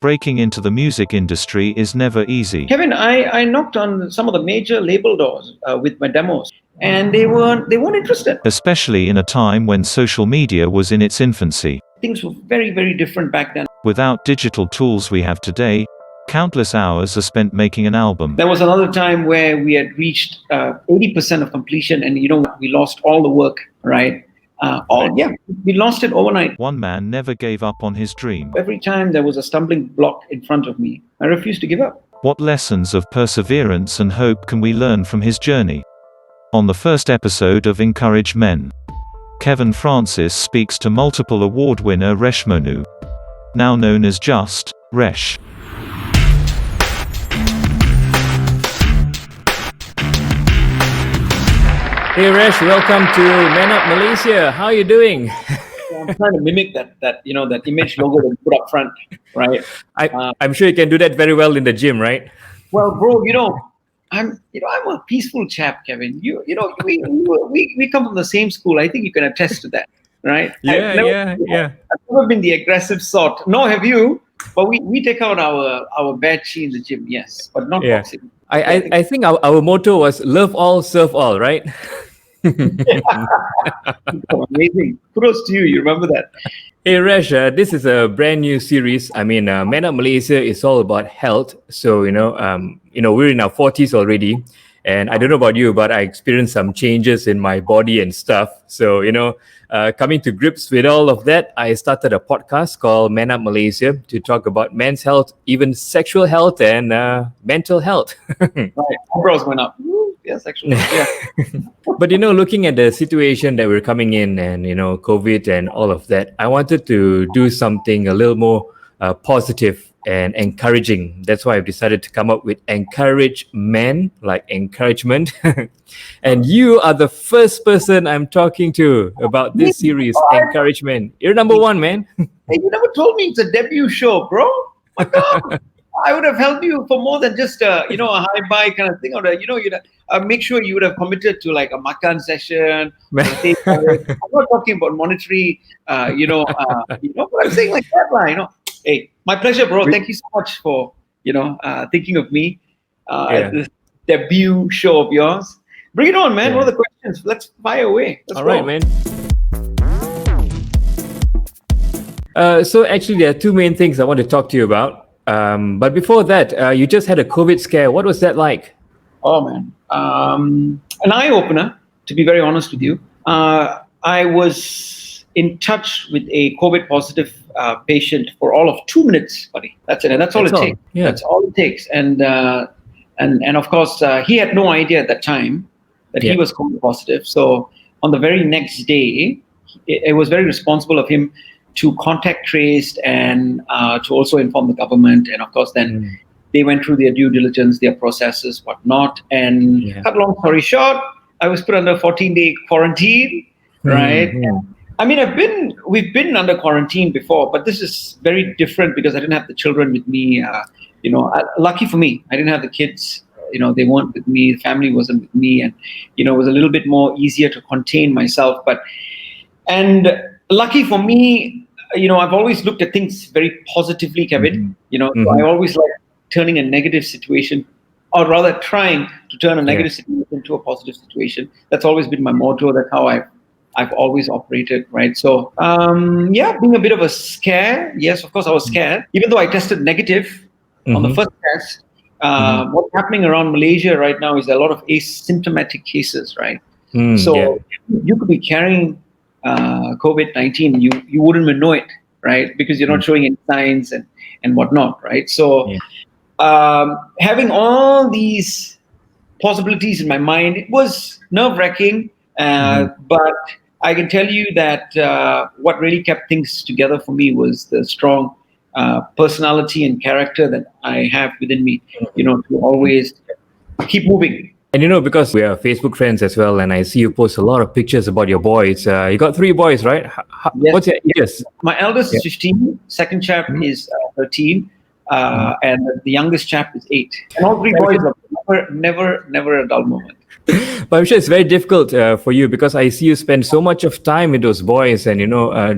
breaking into the music industry is never easy. Kevin, I knocked on some of the major label doors with my demos, and they weren't interested. Especially in a time when social media was in its infancy. Things were very, very different back then. Without digital tools we have today, countless hours are spent making an album. There was another time where we had reached 80% of completion, and we lost all the work, right? We lost it overnight. One man never gave up on his dream. Every time there was a stumbling block in front of me, I refused to give up. What lessons of perseverance and hope can we learn from his journey? On the first episode of Encourage Men, Kevin Francis speaks to multiple award winner Reshmonu, now known as just Resh. Hey Resh, welcome to Man Up Malaysia. How are you doing? I'm trying to mimic that image logo that you put up front, right? I'm sure you can do that very well in the gym, right? Well, bro, I'm a peaceful chap, Kevin. We come from the same school. I think you can attest to that, right? Yeah. I've never been the aggressive sort. Nor have you. But we take out our bad chi in the gym, yes, but not boxing. I think our motto was love all, serve all, right? Amazing. Kudos to you. You remember that. Hey Resh, this is a brand new series. Man Up Malaysia is all about health. So we're in our 40s already, and I don't know about you, but I experienced some changes in my body and stuff. So coming to grips with all of that, I started a podcast called Man Up Malaysia to talk about men's health, even sexual health and mental health. Right, eyebrows went up. Yeah, sexual health. Yeah. But looking at the situation that we're coming in, and COVID and all of that, I wanted to do something a little more positive and encouraging. That's why I've decided to come up with Encourage Men, like encouragement. And you are the first person I'm talking to about this series, Encouragement. You're number one, man. Hey, you never told me it's a debut show, bro. My God. I would have helped you for more than just a hi-bye kind of thing, or you'd make sure you would have committed to like a makan session. I'm not talking about monetary, but I'm saying like that, Hey, my pleasure, bro. Thank you so much for thinking of me at this debut show of yours. Bring it on, man. Yeah. What are the questions? Let's fire away. Let's All go. right, man. So actually, there are two main things I want to talk to you about. But before that, you just had a COVID scare. What was that like? Oh, man. An eye-opener, to be very honest with you. I was in touch with a COVID-positive patient for all of 2 minutes, buddy. That's it. And that's all it takes. Yeah. That's all it takes. And of course, he had no idea at that time that he was COVID-positive. So on the very next day, it was very responsible of him to contact trace and to also inform the government. And of course, then they went through their due diligence, their processes, whatnot. And cut long story short, I was put under 14-day quarantine, right? I mean, we've been under quarantine before, but this is very different because I didn't have the children with me. Lucky for me, I didn't have the kids. They weren't with me. The family wasn't with me, and it was a little bit more easier to contain myself. And lucky for me, I've always looked at things very positively, Kevin. So I always like turning a negative situation, or rather trying to turn a negative situation into a positive situation. That's always been my motto. That's how I've always operated, right? So, being a bit of a scare. Yes, of course, I was scared. Even though I tested negative on the first test, what's happening around Malaysia right now is a lot of asymptomatic cases, right? So you could be carrying COVID-19, you wouldn't even know it, right? Because you're not showing any signs and whatnot, right? So having all these possibilities in my mind, it was nerve-wracking, but I can tell you that what really kept things together for me was the strong personality and character that I have within me, to always keep moving. And because we are Facebook friends as well, and I see you post a lot of pictures about your boys. You got 3 boys, right? Yes. What's your ages? My eldest is 15, second chap is 13. and the youngest chap is 8. And all 3 boys are never a dull moment. But I'm sure it's very difficult for you, because I see you spend so much of time with those boys, and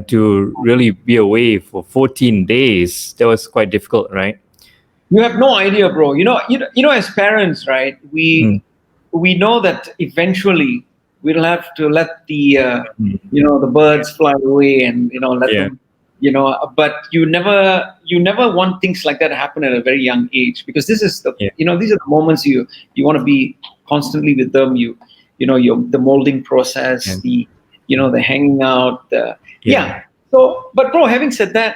to really be away for 14 days, that was quite difficult, right? You have no idea, bro. As parents, right? We know that eventually we'll have to let the the birds fly away, and let them. But you never want things like that to happen at a very young age, because this is these are the moments you want to be constantly with them. The molding process, the hanging out, So, but bro, having said that,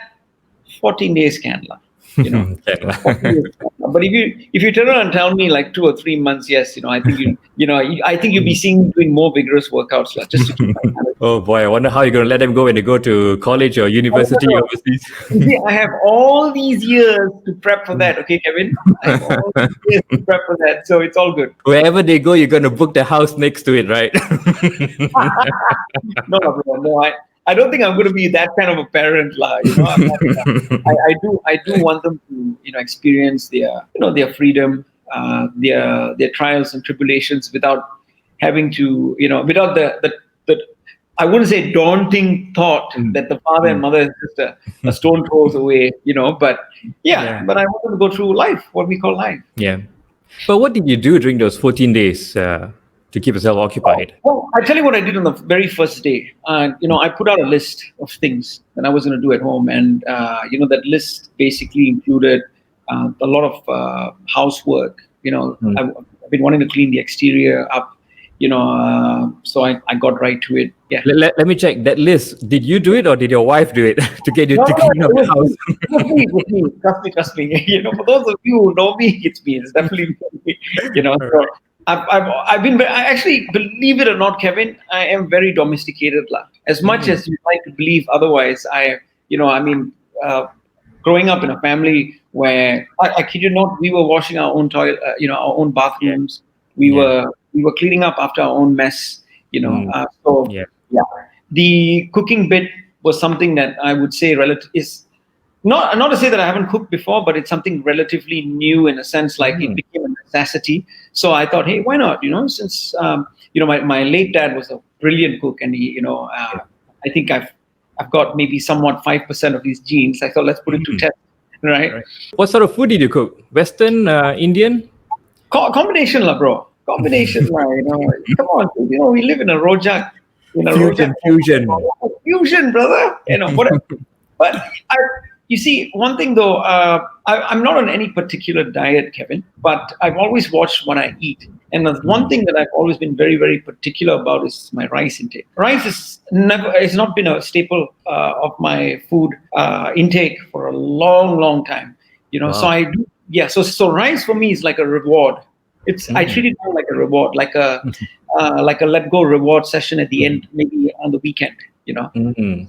14 days can last. 14 days, but if you turn around and tell me like 2 or 3 months, yes, I think I think you'll be seeing doing more vigorous workouts, like, just to keep my health. Oh boy, I wonder how you're going to let them go when they go to college or university overseas. See, I have all these years to prep for that, okay, Kevin? I have all these years to prep for that, so it's all good. Wherever they go, you're going to book the house next to it, right? No, bro, no, I don't think I'm going to be that kind of a parent, I do want them to, experience their freedom, their trials and tribulations, without having to, without the I wouldn't say daunting thought that the father and mother is just a stone throws away, but but I want them to go through life, what we call life. Yeah. But what did you do during those 14 days to keep yourself occupied? Well, I tell you what I did on the very first day. I put out a list of things that I was going to do at home, and that list basically included a lot of housework. I've been wanting to clean the exterior up, so I got right to it. Yeah. Let me check that list. Did you do it, or did your wife do it to get you to clean up the house? It was me. Trust me. For those of you who know me, it's me. It's definitely me. So I've been. I actually, believe it or not, Kevin, I am very domesticated. As much as you like to believe otherwise, growing up in a family where I kid you not, we were washing our own toilet, our own bathrooms. We were cleaning up after our own mess. The cooking bit was something that I would say is not to say that I haven't cooked before, but it's something relatively new in a sense, like it became a necessity. So I thought, hey, why not? Since my late dad was a brilliant cook, and I think I've got maybe somewhat 5% of his genes. I thought, let's put it to test, right? What sort of food did you cook? Western, Indian? Combination, bro. Combination, Come on, we live in a rojak. Fusion, brother. Whatever. But you see, one thing though, I'm not on any particular diet, Kevin, but I've always watched what I eat. And the one thing that I've always been very, very particular about is my rice intake. Rice has not been a staple of my food intake for a long, long time. Wow. So I do. Yeah. So rice for me is like a reward. I treat it more like a reward, like a let go reward session at the end, maybe on the weekend.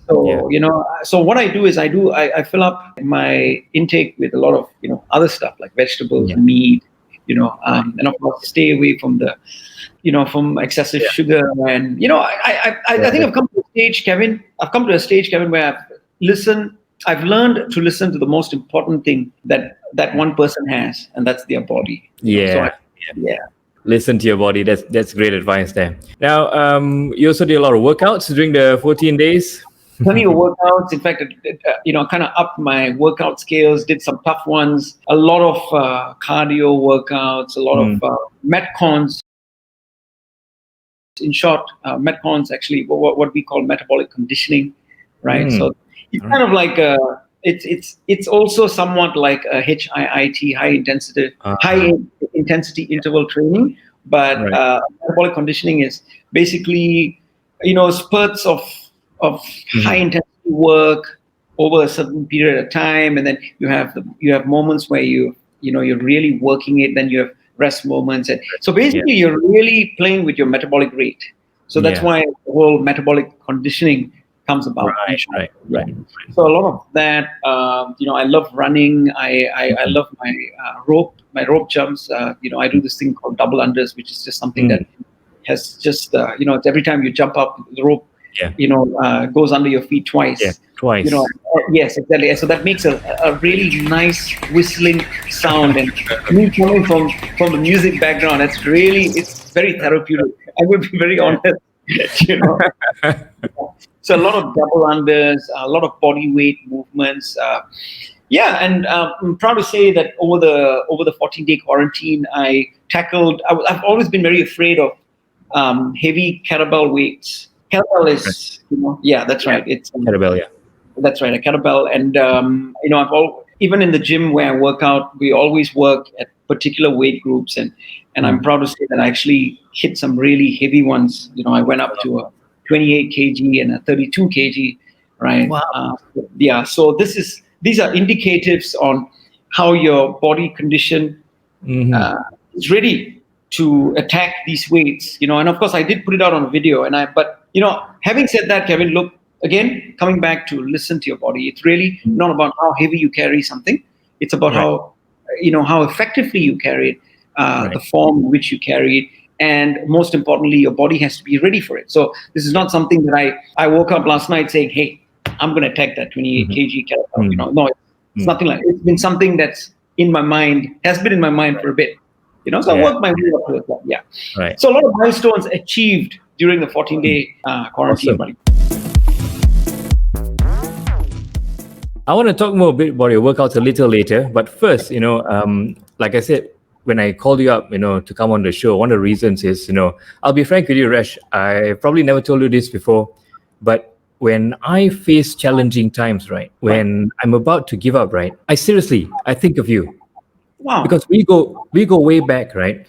So what I do is I fill up my intake with a lot of other stuff like vegetables, meat, and of course stay away from the from excessive sugar. And I think I've come to a stage, Kevin. Where I've learned to listen to the most important thing that one person has, and that's their body. Listen to your body. That's great advice there. Now, you also did a lot of workouts during the 14 days. Plenty of workouts. In fact, kind of upped my workout scales. Did some tough ones. A lot of cardio workouts. A lot of metcons. In short, metcons actually what we call metabolic conditioning, right? So it's kind of like it's also somewhat like a HIIT, high intensity interval training, but metabolic conditioning is basically spurts of high intensity work over a certain period of time, and then you have moments where you're really working it, then you have rest moments, and so basically you're really playing with your metabolic rate. So that's why the whole metabolic conditioning comes about. Right. So a lot of that, I love running. I love my rope jumps. I do this thing called double unders, which is just something that has just, every time you jump up, the rope, goes under your feet twice. Yes, exactly. So that makes a really nice whistling sound, and me coming from the music background, it's very therapeutic. I would be very honest, you know. So a lot of double unders, a lot of body weight movements. And I'm proud to say that over the 14-day quarantine, I've always been very afraid of heavy kettlebell weights. Kettlebell is, that's right. It's Kettlebell, yeah. that's right, a kettlebell. And even in the gym where I work out, we always work at particular weight groups, and I'm proud to say that I actually hit some really heavy ones. I went up to a 28 kg and a 32 kg, right? Wow. So these are indicatives on how your body condition is ready to attack these weights. And of course I did put it out on a video, but having said that, Kevin, look, again, coming back to listen to your body. It's really not about how heavy you carry something. It's about how effectively you carry it, the form in which you carry it, and most importantly, your body has to be ready for it. So this is not something that I woke up last night saying, hey, I'm going to attack that 28 kg kettlebell. No, it's nothing like it. It's been something that's in my mind, has been in my mind for a bit. So I worked my way up to it. Yeah. Right. So a lot of milestones achieved during the 14-day quarantine. Awesome. I want to talk more a bit about your workouts a little later, but first, like I said, when I called you up, to come on the show, one of the reasons is, I'll be frank with you, Resh, I probably never told you this before, but when I face challenging times, right, when I'm about to give up, right, I think of you. Wow. Because we go way back, right?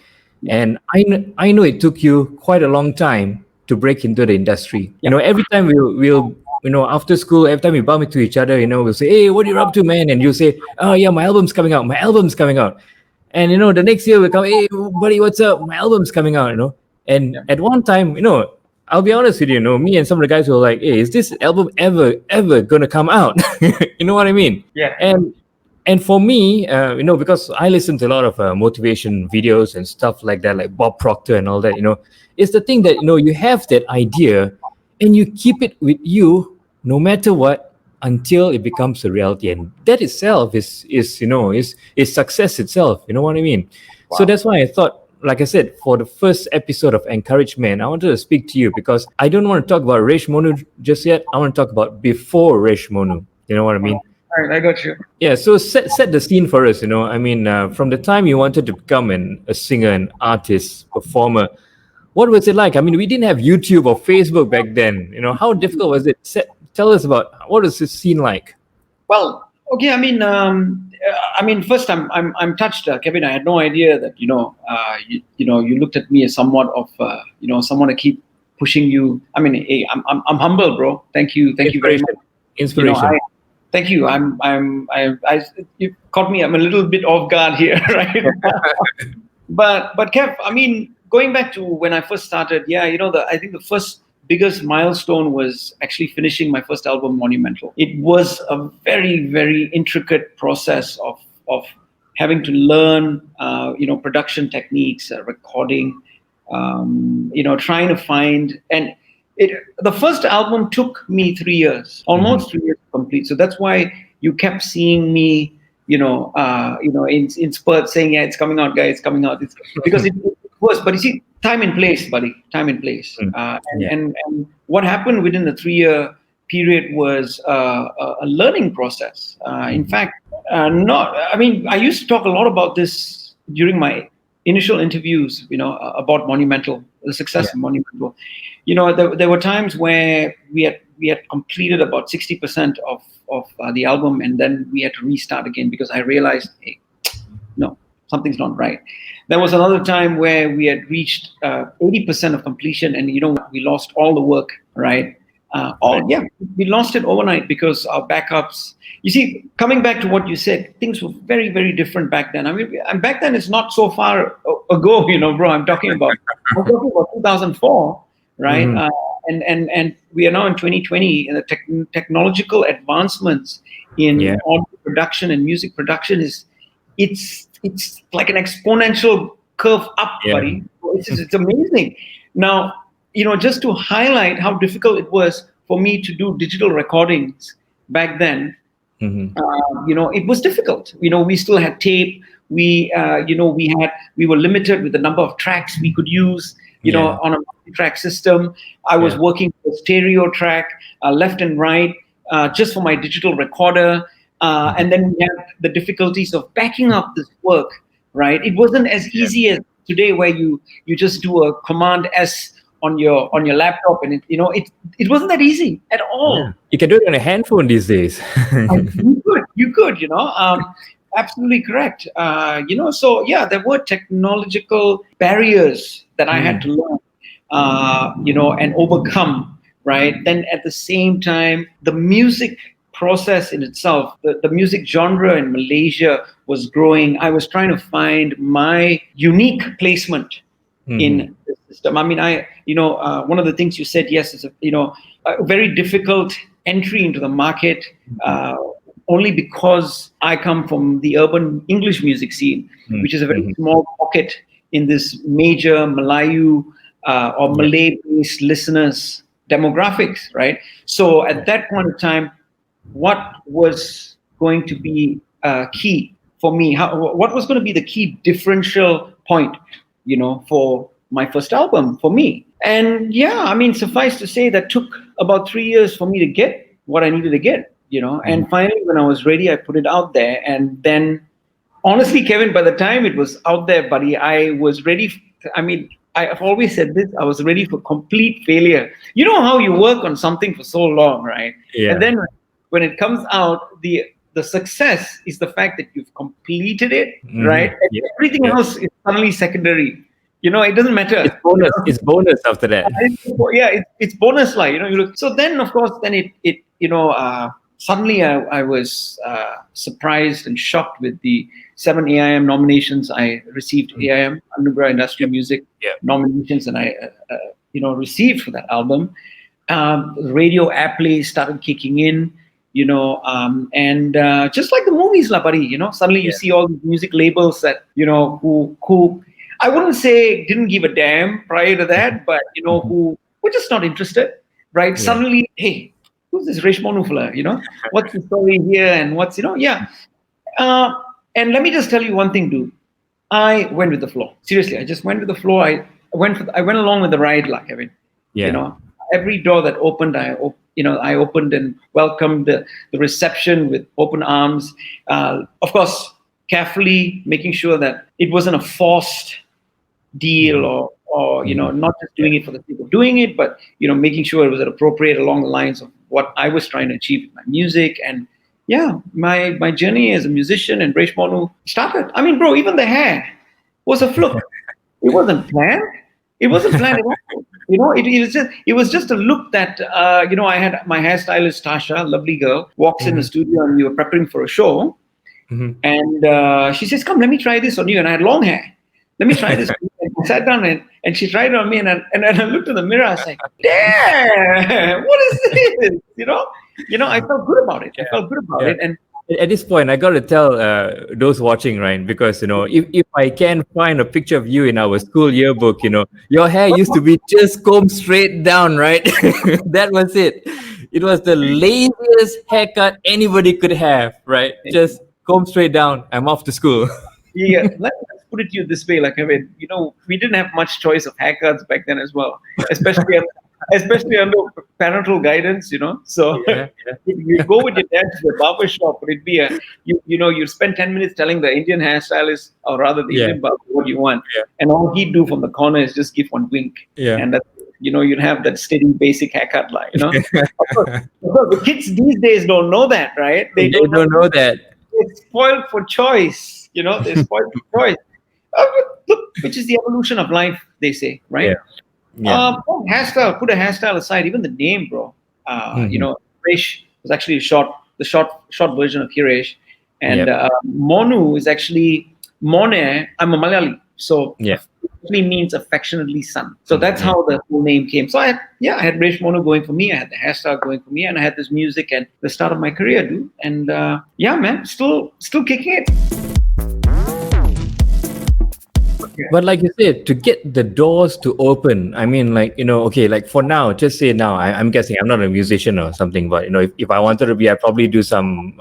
And I know it took you quite a long time to break into the industry. Every time we'll after school, every time we bump into each other, we'll say, hey, what are you up to, man? And you say, oh yeah, my album's coming out. And the next year we'll come, hey buddy, what's up? My album's coming out, And at one time, I'll be honest with you, me and some of the guys were like, hey, is this album ever gonna come out? You know what I mean? Yeah. And for me, because I listen to a lot of motivation videos and stuff like that, like Bob Proctor and all that, it's the thing that, you have that idea and you keep it with you no matter what until it becomes a reality. And that itself is success itself. You know what I mean? Wow. So that's why I thought, like I said, for the first episode of Encourage Men, I wanted to speak to you because I don't want to talk about Reshmonu just yet. I want to talk about before Reshmonu. You know what I mean? All right, I got you. Yeah, so set the scene for us, from the time you wanted to become a singer, an artist, performer, what was it like? I mean, we didn't have YouTube or Facebook back then. How difficult was it? Tell us about what is this scene like? Well, okay, first I'm touched, Kevin. I had no idea that you looked at me as somewhat of someone to keep pushing you. Hey, I'm humble, bro. Thank you very much. Inspiration. Thank you. You caught me. I'm a little bit off guard here, right? but Kev, going back to when I first started, I think the first biggest milestone was actually finishing my first album, Monumental. It was a very, very intricate process of having to learn, production techniques, recording, trying to find the first album took me 3 years, almost 3 years to complete. So that's why you kept seeing me, in spurts saying, yeah, it's coming out, guys, it's coming out. It's because it was, but you see, time and place, buddy, time and place. And what happened within the 3-year period was a learning process. In fact, I used to talk a lot about this during my initial interviews, about Monumental, the success of Monumental. There were times where we had completed about 60% of the album, and then we had to restart again because I realized, hey, no, something's not right. There was another time where we had reached 80% of completion, and we lost all the work, right? We lost it overnight because our backups. You see, coming back to what you said, things were very, very different back then. Back then it's not so far ago, bro. I'm talking about 2004, right? And we are now in 2020, and the technological advancements in audio production and music production it's like an exponential curve up, buddy. It's amazing. Now, just to highlight how difficult it was for me to do digital recordings back then, Mm-hmm. it was difficult. We still had tape. We were limited with the number of tracks we could use. Yeah. On a multi-track system. I was Yeah. working with a stereo track, left and right, just for my digital recorder. And then we had the difficulties of backing up this work. Right? It wasn't as easy as today, where you just do a Command S on your laptop, and it wasn't that easy at all. Yeah. You can do it on a handphone these days. You could, absolutely correct. So yeah, there were technological barriers that I had to learn, and overcome, right? Then at the same time, the music process in itself, the music genre in Malaysia was growing. I was trying to find my unique placement in the system. I mean, one of the things you said, yes, is a very difficult entry into the market, only because I come from the urban English music scene, which is a very small pocket in this major Malayu or Malay-based listeners demographics, right? So at that point in time, what was going to be key for me? What was going to be the key differential point, for my first album for me? And yeah, I mean, suffice to say that took about 3 years for me to get what I needed to get, And finally, when I was ready, I put it out there. And then, honestly, Kevin, by the time it was out there, buddy, I was ready. I've always said this, I was ready for complete failure. You know how you work on something for so long, right? Yeah. And then when it comes out, the success is the fact that you've completed it, right? And everything else is suddenly secondary. It doesn't matter. It's bonus. It's bonus after that. It's bonus, like, you look. So then, of course, then suddenly I was surprised and shocked with the 7 AIM nominations. I received AIM, Anugerah Industrial Music nominations, and I received for that album. Radio airplay started kicking in, and just like the movies, la buddy, suddenly you see all these music labels that, who I wouldn't say didn't give a damn prior to that, but, who were just not interested, right? Yeah. Suddenly, hey, who's this Reshmonu fella, what's the story here, and what's, and let me just tell you one thing, dude. I went with the flow. Seriously, I just went with the flow. I went along with the ride, like, Kevin. Yeah. Every door that opened, I opened and welcomed the reception with open arms. Of course, carefully making sure that it wasn't a forced deal or not just doing it for the sake of doing it, but making sure it was appropriate along the lines of what I was trying to achieve with my music. And yeah, my journey as a musician and Reshmonu started. I mean, bro, even the hair was a fluke. It wasn't planned. It wasn't planned at all. It was just a look that I had my hairstylist Tasha, lovely girl, walks in the studio, and we were preparing for a show, and she says, "Come, let me try this on you." And I had long hair. Let me try this. And I sat down and she tried it on me, and I looked in the mirror. I was like, "Damn, what is this?" I felt good about it. I felt good about it. And at this point, I got to tell those watching, right? Because if I can find a picture of you in our school yearbook, your hair used to be just combed straight down, right? That was it. It was the laziest haircut anybody could have, right? Just comb straight down. I'm off to school. Yeah, let's put it to you this way, like, I mean, we didn't have much choice of haircuts back then as well, especially under parental guidance, So you go with your dad to the barber shop, but it'd be you spend 10 minutes telling the Indian hairstylist, or rather the Indian barber, what you want, and all he'd do from the corner is just give one wink, and that you'd have that steady basic haircut line, Of course, the kids these days don't know that, right? They don't know that. They're spoiled for choice. They're spoiled for choice. Look, which is the evolution of life, they say, right? Hairstyle, put a hairstyle aside, even the name, bro. Resh was actually the short version of Hiresh. And Monu is actually Mone. I'm a Malayali. So it actually means affectionately son. So that's how the whole name came. So I had Reshmonu going for me. I had the hairstyle going for me, and I had this music at the start of my career, dude. And man, still kicking it. But like you said, to get the doors to open, I mean, like, okay, like for now, just say now, I'm guessing I'm not a musician or something, but if I wanted to be, I'd probably do some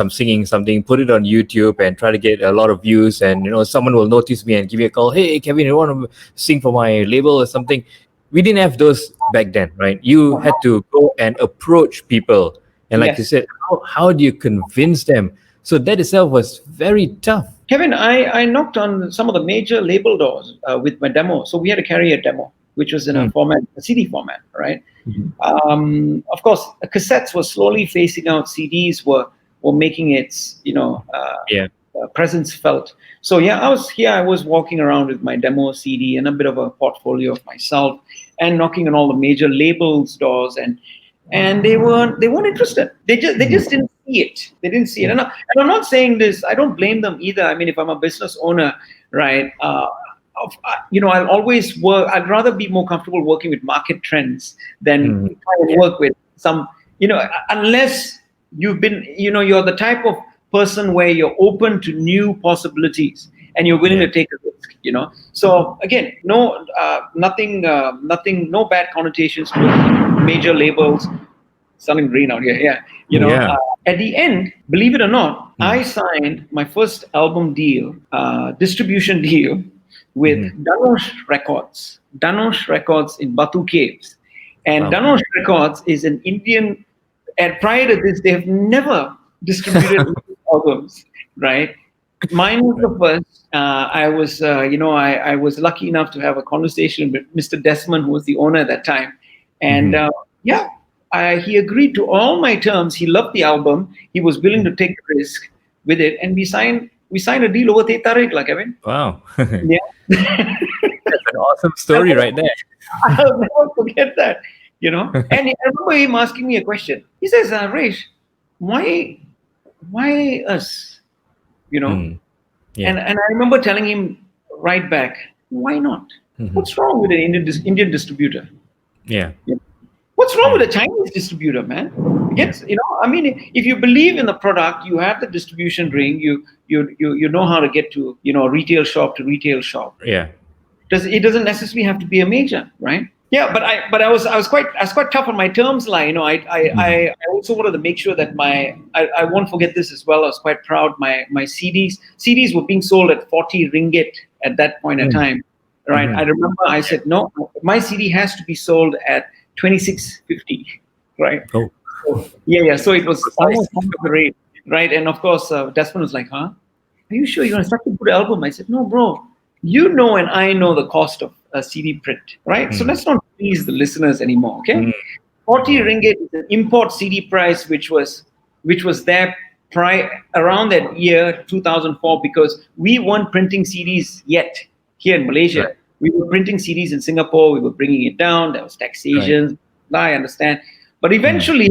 singing, something, put it on YouTube and try to get a lot of views, and someone will notice me and give me a call. Hey, Kevin, you want to sing for my label or something? We didn't have those back then, right? You had to go and approach people, and like you said, how do you convince them? So that itself was very tough. Kevin, I knocked on some of the major label doors with my demo. So we had to carry a demo, which was in a CD format, right? Of course, cassettes were slowly phasing out. CDs were making its presence felt. So I was walking around with my demo CD and a bit of a portfolio of myself, and knocking on all the major labels doors, and they weren't interested. They just didn't see it. They didn't see it. And I'm not saying this, I don't blame them either. I mean, if I'm a business owner, right, I'll always work. I'd rather be more comfortable working with market trends than try to work with some, unless you've been, you're the type of person where you're open to new possibilities and you're willing to take a risk, So again, no bad connotations to major labels. Selling green out here, at the end, believe it or not, I signed my first album deal, distribution deal with Dhanush Records in Batu Caves. And Dhanush Records is an Indian, and prior to this, they have never distributed albums, right? Mine was the first. I was lucky enough to have a conversation with Mr. Desmond, who was the owner at that time. And he agreed to all my terms. He loved the album. He was willing to take the risk with it, and we signed a deal over Teh Tarik, like Kevin. Wow. Yeah. That's an awesome story right there. I'll never forget that, And I remember him asking me a question. He says, Resh, why us? And I remember telling him right back, why not? What's wrong with an Indian distributor? Yeah. What's wrong with a Chinese distributor, man? If you believe in the product, you have the distribution ring, you know how to get to, retail shop to retail shop. Yeah. It doesn't necessarily have to be a major, right? Yeah, but I was quite tough on my terms, like, I also wanted to make sure that I won't forget this as well. I was quite proud. My CDs were being sold at 40 ringgit at that point in time, right? I remember I said, no, my CD has to be sold at 26.50, right? Oh. So it was almost half the rate, right? And of course, Desmond was like, "Huh? Are you sure you're gonna start a good album?" I said, "No, bro. And I know the cost of a CD print, right? So let's not please the listeners anymore, okay? 40 ringgit is an import CD price, which was there around that year 2004, because we weren't printing CDs yet here in Malaysia. Right. We were printing CDs in Singapore. We were bringing it down. There was taxation. Right. I understand. But eventually,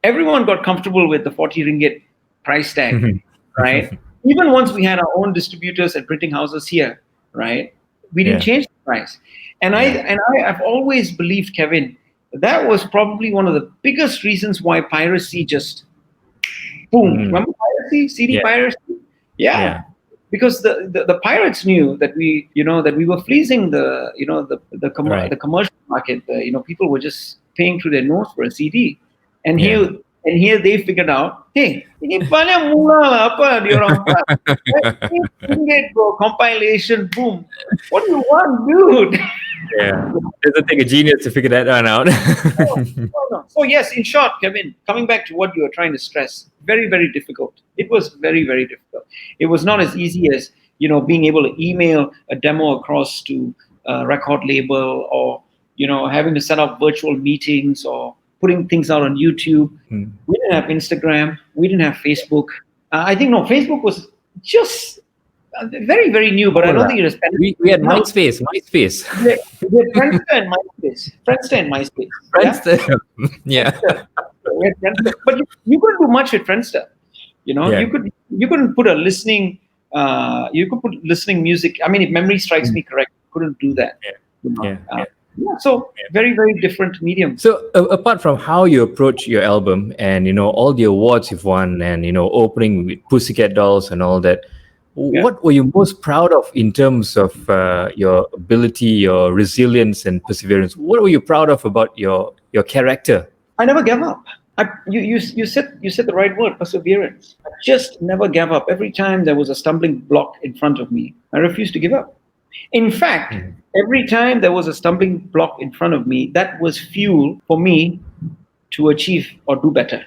everyone got comfortable with the 40 ringgit price tag, right? Even once we had our own distributors and printing houses here, right? We didn't change the price. And I've always believed, Kevin, that was probably one of the biggest reasons why piracy just boom. Remember piracy? CD piracy? Yeah. Because the pirates knew that we were fleecing the commercial market. People were just paying through their nose for a CD, and here they figured out, hey, ini banyak mula lah, apa diorang buat compilation, boom. What do you want, dude? Yeah, it doesn't take a genius to figure that one out. No. So yes, in short, Kevin, coming back to what you were trying to stress, very, very difficult. It was very, very difficult. It was not as easy as being able to email a demo across to a record label, or having to set up virtual meetings, or putting things out on YouTube. We didn't have Instagram. We didn't have Facebook. Facebook was just very, very new, but I don't think it was. We had MySpace. We had Friendster and MySpace. Yeah. We had Friendster. But you couldn't do much with Friendster. You couldn't put a listening. You could put listening music. I mean, if memory strikes me correct, you couldn't do that. So very, very different medium. So apart from how you approach your album and all the awards you've won, and opening with Pussycat Dolls and all that, What were you most proud of in terms of your ability, your resilience, and perseverance? What were you proud of about your character? I never gave up. You said the right word, perseverance. I just never gave up. Every time there was a stumbling block in front of me, I refused to give up. In fact, every time there was a stumbling block in front of me, that was fuel for me to achieve or do better.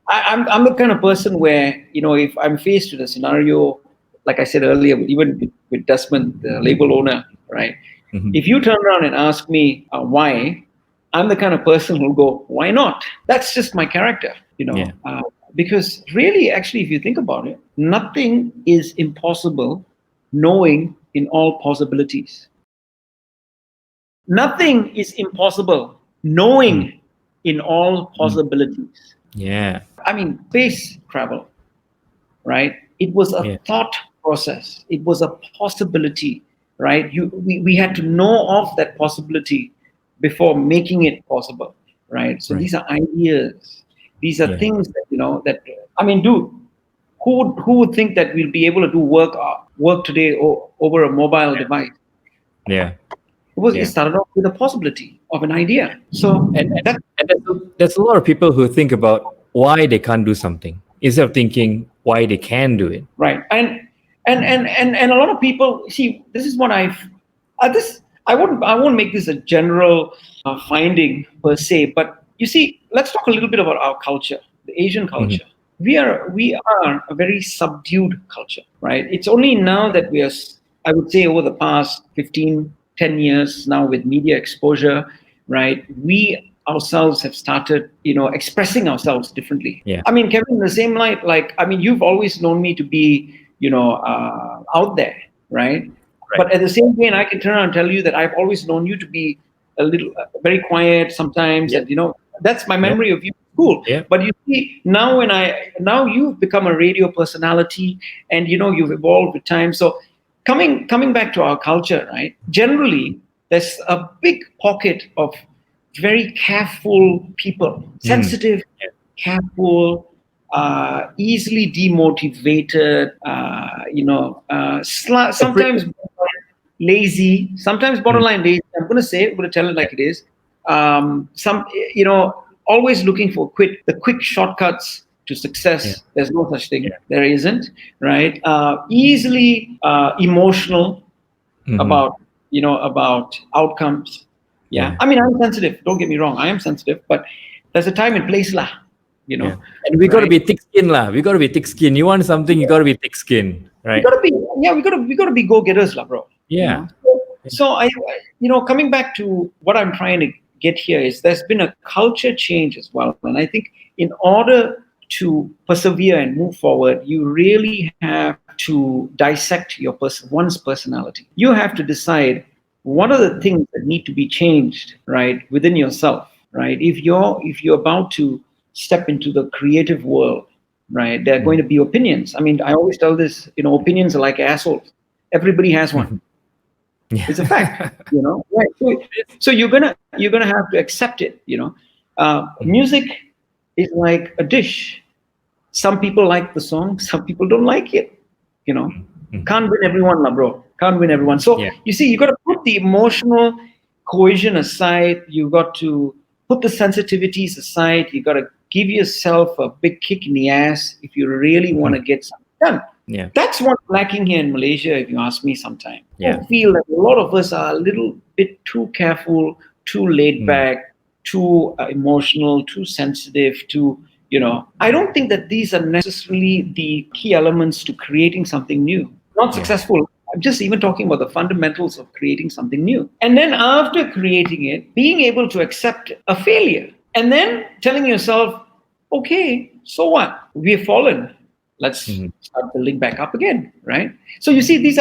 I'm the kind of person where, if I'm faced with a scenario, like I said earlier, even with Desmond, the label owner, right? If you turn around and ask me why, I'm the kind of person who'll go, why not? That's just my character, because really, actually, if you think about it, nothing is impossible knowing in all possibilities. Nothing is impossible knowing in all possibilities. Yeah. I mean, space travel, right? It was a thought process. It was a possibility, right? We had to know of that possibility before making it possible, right? So these are ideas. These are things that, dude, who would think that we'll be able to do work today over a mobile device? Yeah. It started off with a possibility of an idea. So and there's a lot of people who think about why they can't do something instead of thinking why they can do it. Right. And a lot of people see, this is what I won't make this a general finding per se, but you see, let's talk a little bit about our culture, the Asian culture. We are a very subdued culture, right? It's only now that I would say over the past 10 years now with media exposure, right? We ourselves have started, expressing ourselves differently. Yeah. Kevin, in the same light, you've always known me to be, out there, right? But at the same time, I can turn around and tell you that I've always known you to be very quiet sometimes, and that's my memory of you. Cool. Yeah. But you see, now you've become a radio personality, and you've evolved with time. So coming back to our culture, right? Generally, there's a big pocket of very careful people, sensitive, careful, easily demotivated, sometimes lazy, sometimes borderline lazy. I'm going to tell it like it is. Always looking for the quick shortcuts to success. There's no such thing. There isn't, right? Easily emotional about outcomes. Yeah. I'm sensitive. Don't get me wrong. I am sensitive, but there's a time and place lah. And we got to be thick skin lah. We got to be thick skin. You want something, you got to be thick skin, right? We got to be go-getters lah, bro. Yeah. So coming back to what I'm trying to get here is there's been a culture change as well. And I think in order to persevere and move forward, you really have to dissect one's personality. You have to decide what are the things that need to be changed, right, within yourself, right? If you're about to step into the creative world, right, there are going to be opinions. I always tell this, opinions are like assholes. Everybody has one. It's a fact, right? So you're gonna have to accept it. Music is like a dish. Some people like the song, some people don't like it. Can't win everyone, lah, bro. Can't win everyone. So you see, you got to put the emotional cohesion aside. You got to put the sensitivities aside. You got to give yourself a big kick in the ass if you really want to get something done. Yeah. That's what's lacking here in Malaysia, if you ask me sometime. Yeah. I feel that a lot of us are a little bit too careful, too laid back, too emotional, too sensitive, I don't think that these are necessarily the key elements to creating something new. Not successful. I'm just even talking about the fundamentals of creating something new. And then after creating it, being able to accept a failure and then telling yourself, okay, so what? We've fallen. Let's start building back up again, right? So you see, this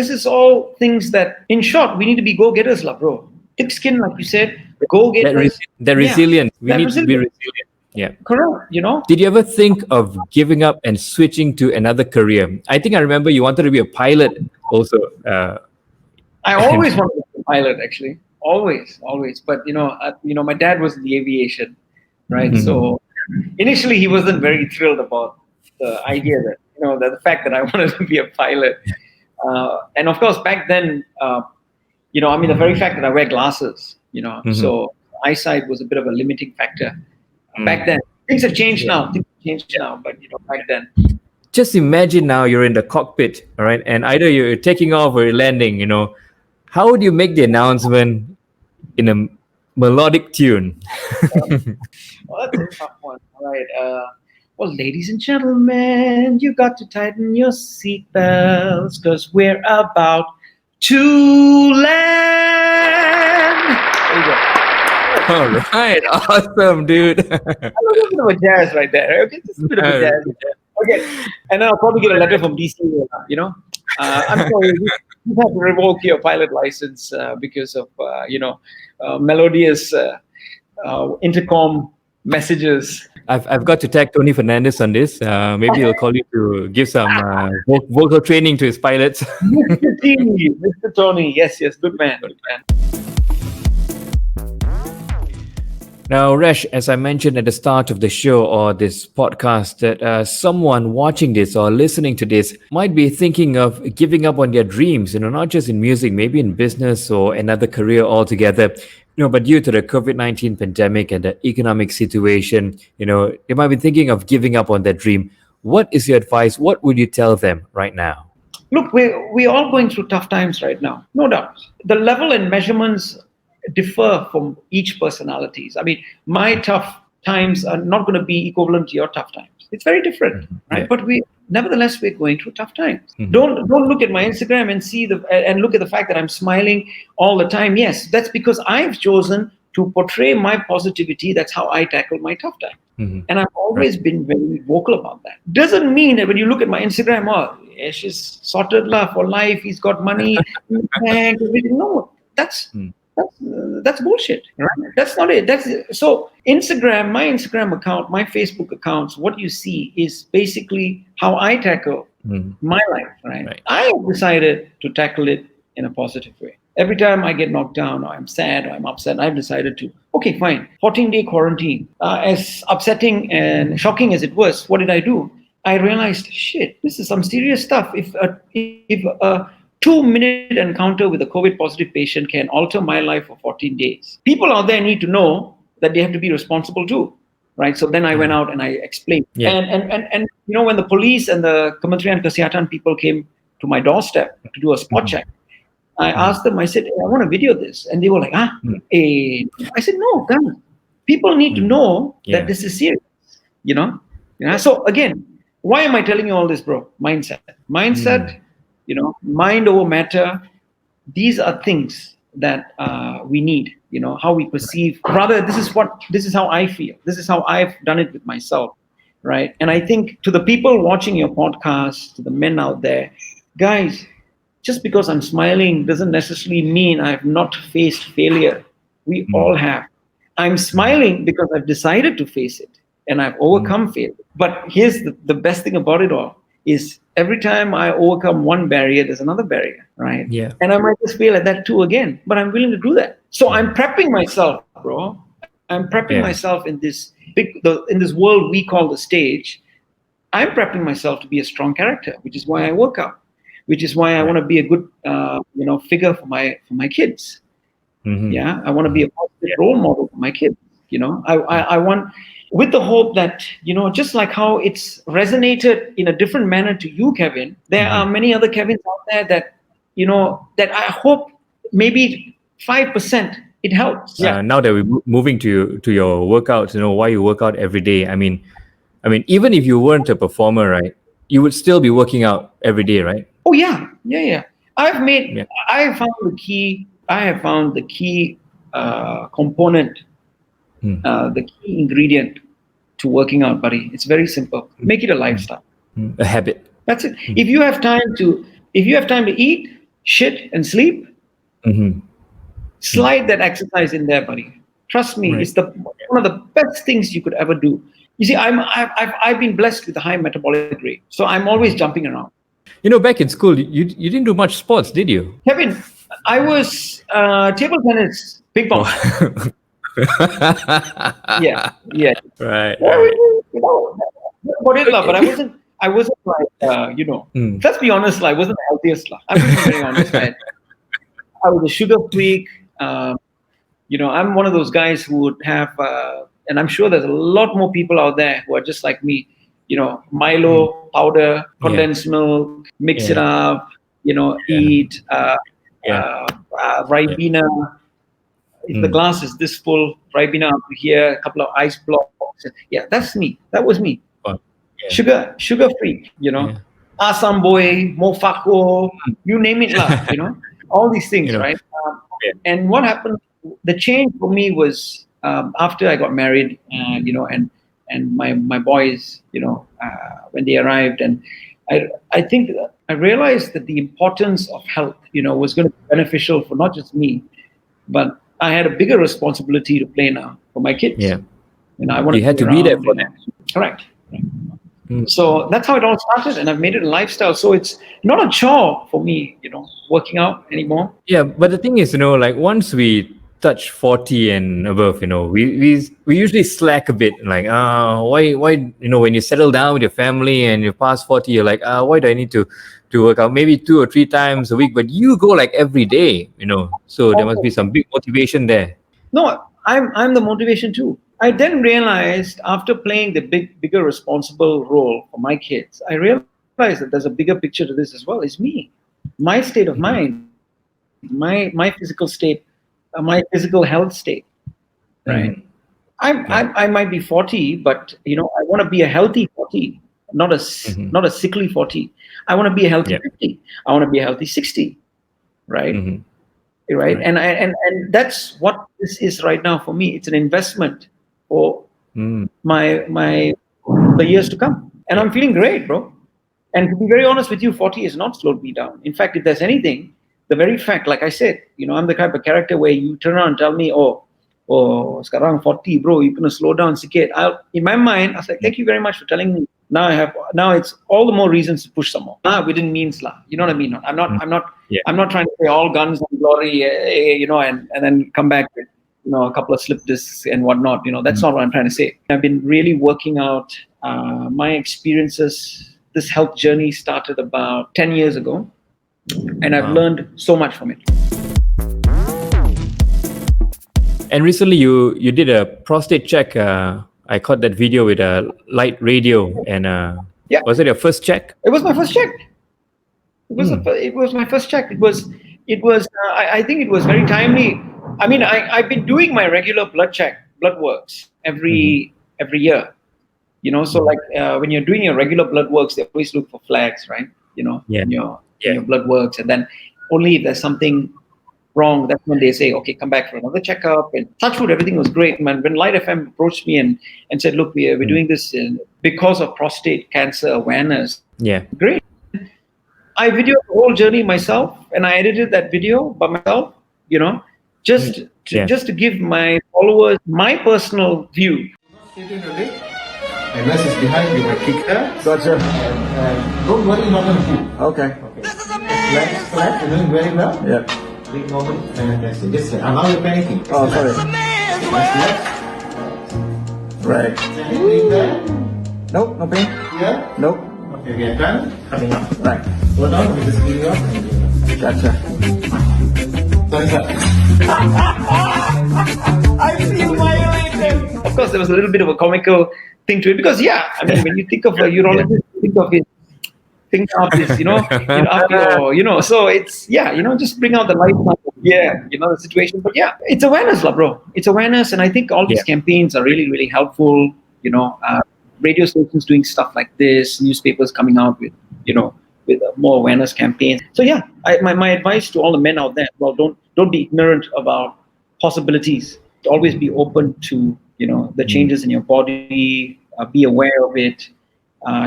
is all things that, in short, we need to be go-getters, lah, bro. Thick skin, like you said, go-getters. That resilience. We need to be resilient. Yeah. Correct. Did you ever think of giving up and switching to another career? I think I remember you wanted to be a pilot also. I always wanted to be a pilot, actually. Always. But, my dad was in the aviation, right? So initially he wasn't very thrilled about the idea that, the fact that I wanted to be a pilot. And of course, back then, the very fact that I wear glasses, so eyesight was a bit of a limiting factor back then. Things have changed now. But back then. Just imagine now you're in the cockpit, all right, and either you're taking off or you're landing. How would you make the announcement in a melodic tune? Well, that's a tough one. All right. Well, ladies and gentlemen, you got to tighten your seatbelts because we're about to land. There you go. All right, awesome, dude. A little bit of a jazz right there. Okay, just a bit of a jazz. Okay, and then I'll probably get a letter from DC. I'm sorry, you have to revoke your pilot license because of melodious intercom messages. I've got to tag Tony Fernandez on this. Maybe he'll call you to give some vocal training to his pilots. Mr. Tony, yes, good man. Now, Resh, as I mentioned at the start of the show or this podcast, that someone watching this or listening to this might be thinking of giving up on their dreams, not just in music, maybe in business or another career altogether. But due to the COVID-19 pandemic and the economic situation, they might be thinking of giving up on their dream. What is your advice? What would you tell them right now? Look, we're all going through tough times right now, no doubt. The level and measurements differ from each personalities. I mean, my tough times are not going to be equivalent to your tough times. It's very different, right? Yeah. But nevertheless, we're going through tough times. Mm-hmm. Don't look at my Instagram and look at the fact that I'm smiling all the time. Yes, that's because I've chosen to portray my positivity. That's how I tackle my tough times. Mm-hmm. And I've always been very vocal about that. Doesn't mean that when you look at my Instagram, Resh is sorted for life. He's got money, bank, everything. No, that's bullshit. Right? That's not it. So Instagram, my Instagram account, my Facebook accounts, what you see is basically how I tackle my life. Right? I have decided to tackle it in a positive way. Every time I get knocked down or I'm sad or I'm upset, I've decided to, okay, fine, 14-day quarantine. As upsetting and shocking as it was, what did I do? I realized, shit, this is some serious stuff. If a 2-minute encounter with a COVID positive patient can alter my life for 14 days. People out there need to know that they have to be responsible too, right? So then I went out and I explained. Yeah. And when the police and the Kementerian Kesihatan people came to my doorstep to do a spot check, I asked them, I said, I want to video this. And they were like, I said, no, guys, people need to know that this is serious, So again, why am I telling you all this, bro? Mindset, mind over matter. These are things that we need, how we perceive. Rather, this is how I feel. This is how I've done it with myself, right? And I think to the people watching your podcast, to the men out there, guys, just because I'm smiling doesn't necessarily mean I've not faced failure. We all have. I'm smiling because I've decided to face it and I've overcome failure. But here's the best thing about it all is every time I overcome one barrier, there's another barrier, right? Yeah. And I might just fail at that too again, but I'm willing to do that. So I'm prepping myself, bro. I'm prepping myself in this in this world we call the stage. I'm prepping myself to be a strong character, which is why I work out, which is why I want to be a good, figure for my kids. Mm-hmm. Yeah, I want to be a positive role model for my kids. I want, with the hope that, just like how it's resonated in a different manner to you, Kevin, there are many other Kevins out there that, that I hope maybe 5% it helps. Now that we're moving to your workouts, why you work out every day. I mean, even if you weren't a performer, right, you would still be working out every day, right? Oh yeah. I have found the key component, the key ingredient to working out, buddy. It's very simple. Make it a lifestyle, a habit. That's it. If you have time to eat, shit, and sleep, slide that exercise in there, buddy. Trust me, it's one of the best things you could ever do. You see, I've been blessed with a high metabolic rate, so I'm always jumping around. Back in school, you didn't do much sports, did you? Kevin, I was table tennis, ping pong. Yeah. Right. But I wasn't I wasn't like, let's be honest, I wasn't the healthiest. I'm going to be very honest, right? I was a sugar freak. I'm one of those guys who would have, and I'm sure there's a lot more people out there who are just like me. Milo powder, condensed milk, mix it up. Eat Ribena. If the glass is this full, Ribena up here, a couple of ice blocks. Yeah, that's me. That was me. Oh, yeah. Sugar freak. Asam boy, mofako, you name it, lah. All these things, right? And what happened? The change for me was after I got married, and my boys, when they arrived, and I think I realized that the importance of health, was going to be beneficial for not just me, but I had a bigger responsibility to play now for my kids. Yeah. I wanted you had to be there for them. Correct. So that's how it all started, and I've made it a lifestyle. So it's not a chore for me, working out anymore. Yeah, but the thing is, like once we touch 40 and above, we usually slack a bit. Like, why, when you settle down with your family and you pass 40, you're like, why do I need to work out? Maybe 2 or 3 times a week, but you go like every day, So there must be some big motivation there. No, I'm the motivation too. I then realized after playing the bigger responsible role for my kids, I realized that there's a bigger picture to this as well. It's me, my state of mind, my physical state, my physical health state, right? I might be 40, but I want to be a healthy 40, not a sickly 40. I want to be a healthy 50. I want to be a healthy 60, right? Right. And that's what this is right now for me. It's an investment for the years to come. And I'm feeling great, bro. And to be very honest with you, 40 has not slowed me down. In fact, if there's anything, the very fact, like I said, I'm the type of character where you turn around and tell me, sekarang 40, bro, you're gonna slow down sikit. In my mind, I was like, thank you very much for telling me. Now it's all the more reasons to push some more. Within means lah. You know what I mean? I'm not trying to say all guns and glory, and then come back with a couple of slip discs and whatnot. That's not what I'm trying to say. I've been really working out my experiences. This health journey started about 10 years ago, and I've learned so much from it. And recently you did a prostate check. I caught that video with a Lite radio, and was it your first check? It was my first check. It was my first check. It was. I think it was very timely. I mean, I've been doing my regular blood works every year. So like when you're doing your regular blood works, they always look for flags, right? In your blood works, and then only if there's something wrong, that's when they say, okay, come back for another checkup. And touch wood, everything was great. Man, when Lite FM approached me and said, look, we're doing this because of prostate cancer awareness. Yeah. Great. I videoed the whole journey myself, and I edited that video by myself, just to give my followers my personal view. And Resh is behind, you might kick her. Gotcha. And don't worry, you're not going to pull. Okay. Flat, you're doing very well. Yeah. Big moment, fantastic. Just say, now you're panicking. Oh, sorry. Left. Right. Anything there? Nope, no pain. Yeah? Nope. Okay, we are done. Coming up. Right. Go down, we just clean up. Gotcha. Sorry, sir. I feel violated. Of course, there was a little bit of a comical thing to it because, when you think of a urologist, think of his so it's, just bring out the light, the situation. But it's awareness, bro. It's awareness. And I think all these campaigns are really, really helpful. Radio stations doing stuff like this, newspapers coming out with more awareness campaigns. So my advice to all the men out there, well, don't be ignorant about possibilities. Always be open to, the changes in your body, be aware of it,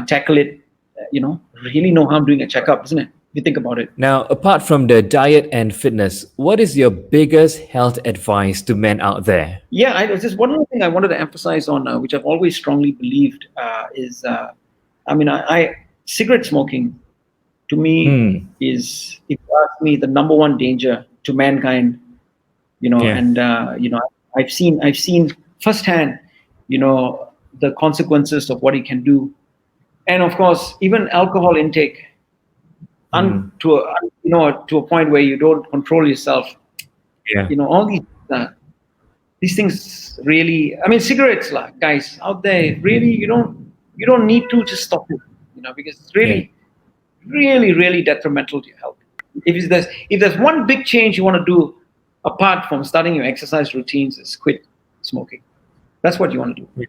tackle it, really no harm doing a checkup, isn't it? If you think about it. Now, apart from the diet and fitness, what is your biggest health advice to men out there? Just one more thing I wanted to emphasize on, which I've always strongly believed, is, cigarette smoking to me is, if you ask me, the number one danger to mankind. And I've seen firsthand, the consequences of what it can do and of course, even alcohol intake, to a point where you don't control yourself. Yeah. All these things really. I mean, cigarettes, like guys out there, really, you don't need to just stop it. Because it's really, really, really detrimental to your health. If there's one big change you want to do apart from starting your exercise routines, is quit smoking. That's what you want to do.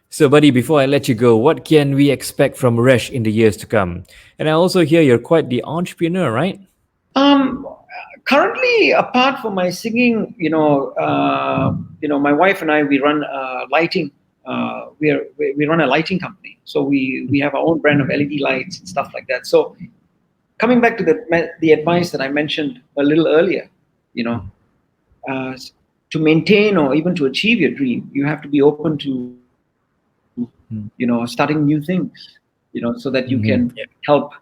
So, buddy, before I let you go, what can we expect from Resh in the years to come? And I also hear you're quite the entrepreneur, right? Currently, apart from my singing, my wife and I, we run lighting. We run a lighting company, so we have our own brand of LED lights and stuff like that. So, coming back to the advice that I mentioned a little earlier, to maintain or even to achieve your dream, you have to be open to starting new things, so that you can help,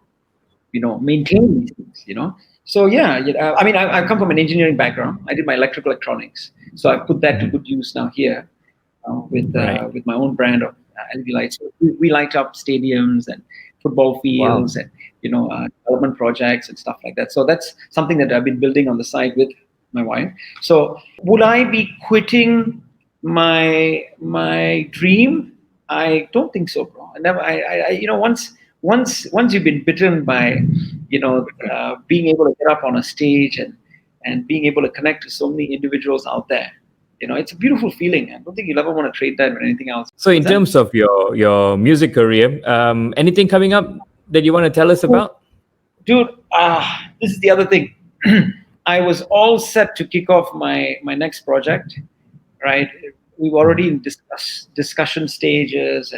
maintain these things, So I mean, I come from an engineering background. I did my electrical electronics, so I put that to good use now here with my own brand of LED lights. So we light up stadiums and football fields and development projects and stuff like that. So that's something that I've been building on the side with my wife. So would I be quitting my dream? I don't think so, bro. Once you've been bitten by, being able to get up on a stage and being able to connect to so many individuals out there, it's a beautiful feeling. I don't think you'll ever want to trade that with anything else. So, in terms of your music career, anything coming up that you want to tell us about? Dude, this is the other thing. I was all set to kick off my next project, right? We were already in discussion stages,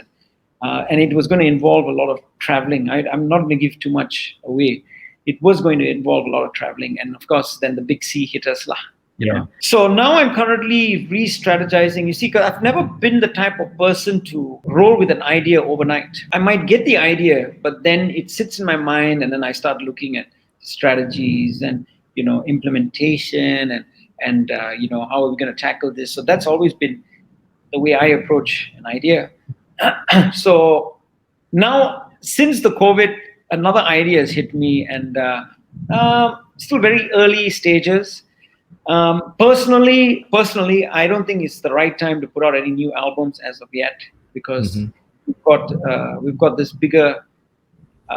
and it was going to involve a lot of traveling. I'm not going to give too much away. It was going to involve a lot of traveling, and of course, then the big C hit us, So now I'm currently re-strategizing. You see, 'cause I've never been the type of person to roll with an idea overnight. I might get the idea, but then it sits in my mind, and then I start looking at strategies and implementation and how are we going to tackle this. So that's always been the way I approach an idea. So now, since the COVID, another idea has hit me, and still very early stages. Personally, I don't think it's the right time to put out any new albums as of yet, because we've got this bigger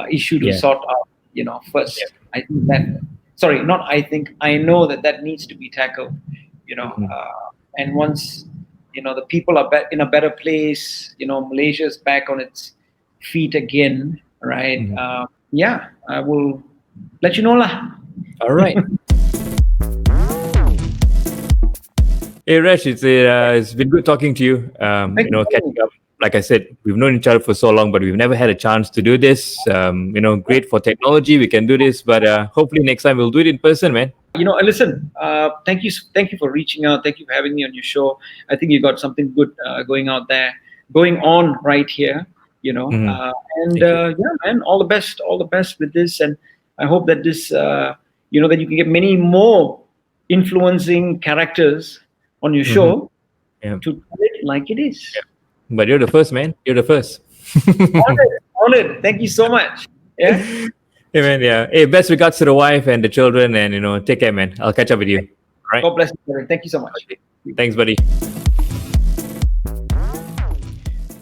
issue to sort out. First, I think that. Sorry, not I think. I know that needs to be tackled. And once the people are in a better place, Malaysia's back on its feet again, right? I will let you know lah. All right. Hey Resh, it's been good talking to you. Catching up. Like I said, we've known each other for so long, but we've never had a chance to do this. Great for technology, we can do this, but hopefully next time we'll do it in person, man. Listen, thank you for reaching out. Thank you for having me on your show. I think you got something good going on right here. Man, all the best with this, and I hope that this, that you can get many more influencing characters on your show to tell it like it is. Yeah. But you're the first, man. You're the first. Honored. Thank you so much. Yeah. Hey, man. Yeah. Hey, best regards to the wife and the children, and take care, man. I'll catch up with you. All right. God bless you. Thank you so much. Okay. Thanks, buddy.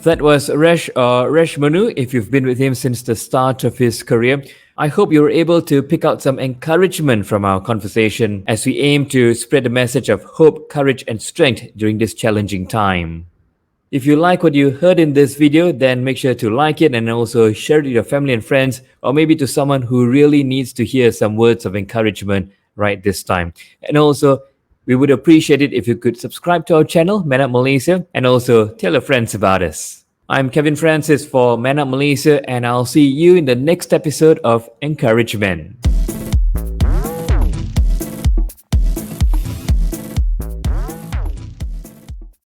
That was Resh or Reshmonu. If you've been with him since the start of his career, I hope you were able to pick out some encouragement from our conversation as we aim to spread the message of hope, courage, and strength during this challenging time. If you like what you heard in this video, then make sure to like it and also share it with your family and friends, or maybe to someone who really needs to hear some words of encouragement right this time. And also, we would appreciate it if you could subscribe to our channel, Man Up Malaysia, and also tell your friends about us. I'm Kevin Francis for Man Up Malaysia, and I'll see you in the next episode of Encouragement.